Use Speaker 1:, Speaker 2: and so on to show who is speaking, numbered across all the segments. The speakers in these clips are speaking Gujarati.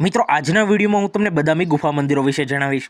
Speaker 1: મિત્રો આજના વિડીયોમાં હું તમને બદામી ગુફા મંદિરો વિશે જણાવીશ।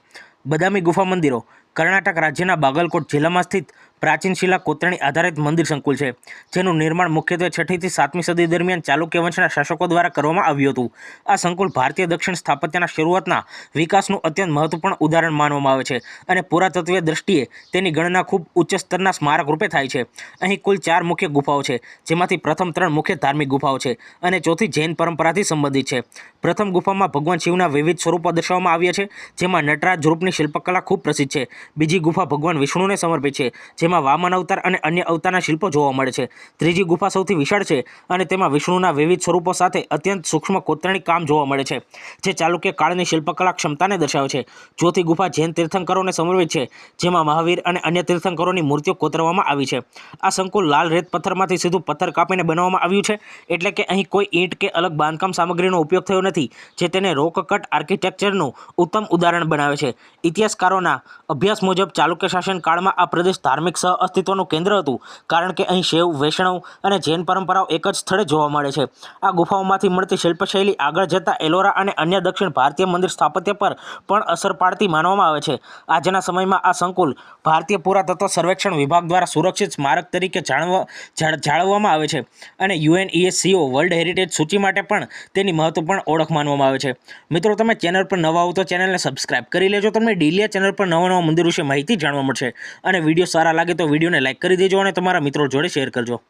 Speaker 1: બદામી ગુફા મંદિરો કર્ણાટક રાજ્યના બાગલકોટ જિલ્લામાં સ્થિત પ્રાચીન શિલા કોતરણી આધારિત મંદિર સંકુલ છે, જેનું નિર્માણ મુખ્યત્વે 6ઠી થી 7મી સદી દરમિયાન ચાલુક્ય વંશના શાસકો દ્વારા કરવામાં આવ્યું હતું। આ સંકુલ ભારતીય દક્ષિણ સ્થાપત્યના શરૂઆતના વિકાસનું અત્યંત મહત્વપૂર્ણ ઉદાહરણ માનવામાં આવે છે અને પુરાતત્વીય દ્રષ્ટિએ તેની ગણના ખૂબ ઉચ્ચ સ્તરના સ્મારક રૂપે થાય છે। અહીં કુલ 4 મુખ્ય ગુફાઓ છે, જેમાંથી પ્રથમ 3 મુખ્ય ધાર્મિક ગુફાઓ છે અને ચોથી જૈન પરંપરાથી સંબંધિત છે। પ્રથમ ગુફામાં ભગવાન શિવના વિવિધ સ્વરૂપો દર્શાવવામાં આવ્યા છે, જેમાં નટરાજ રૂપની શિલ્પકલા ખૂબ પ્રસિદ્ધ છે। બીજી ગુફા ભગવાન વિષ્ણુને સમર્પિત છે, જેમાં વામન અવતાર અને અન્ય અવતારના શિલ્પો જોવા મળે છે। ત્રીજી ગુફા સૌથી વિશાળ છે અને તેમાં વિષ્ણુના વિવિધ સ્વરૂપો સાથે અત્યંત સૂક્ષ્મ કોતરણી કામ જોવા મળે છે, જે ચાલુક્ય કાળની શિલ્પકલા ક્ષમતાને દર્શાવે છે। ચોથી ગુફા જૈન તીર્થંકરોને સમર્પિત છે, જેમાં મહાવીર અને અન્ય તીર્થંકરોની મૂર્તિઓ કોતરવામાં આવી છે। આ સંકુલ લાલ રેત પથ્થરમાંથી સીધું પથ્થર કાપીને બનાવવામાં આવ્યું છે, એટલે કે અહીં કોઈ ઈંટ કે અલગ બાંધકામ સામગ્રીનો ઉપયોગ થયો નથી, જે તેને રોક કટ આર્કિટેક્ચરનું ઉત્તમ ઉદાહરણ બનાવે છે। ઇતિહાસકારોના અભ્યાસ મુજબ ચાલુક્ય શાસન કાળમાં આ પ્રદેશ ધાર્મિક સહ અસ્તિત્વનું કેન્દ્ર હતું, કારણ કે અહીં શૈવ, વૈષ્ણવ અને જૈન પરંપરાઓ એક જ સ્થળે જોવા મળે છે। આ ગુફાઓમાંથી મળતી શિલ્પશૈલી આગળ જતા એલોરા અને અન્ય દક્ષિણ ભારતીય મંદિર સ્થાપત્ય પર પણ અસર પાડતી માનવામાં આવે છે। આજના સમયમાં આ સંકુલ ભારતીય પુરાતત્વ સર્વેક્ષણ વિભાગ દ્વારા સુરક્ષિત સ્મારક તરીકે જાળવવામાં આવે છે અને UNESCO વર્લ્ડ હેરિટેજ સૂચિ માટે પણ તેની મહત્વપૂર્ણ ઓળખ માનવામાં આવે છે। મિત્રો, તમે ચેનલ પર નવા હો તો ચેનલને સબસ્ક્રાઇબ કરી લેજો। તમને ડેલી ચેનલ પર નવા મંદિર વિશે માહિતી જાણવા મળશે અને વિડીયો સારા લાગે તો વિડીયોને લાઇક કરી દેજો અને તમારા મિત્રો જોડે શેર કરજો।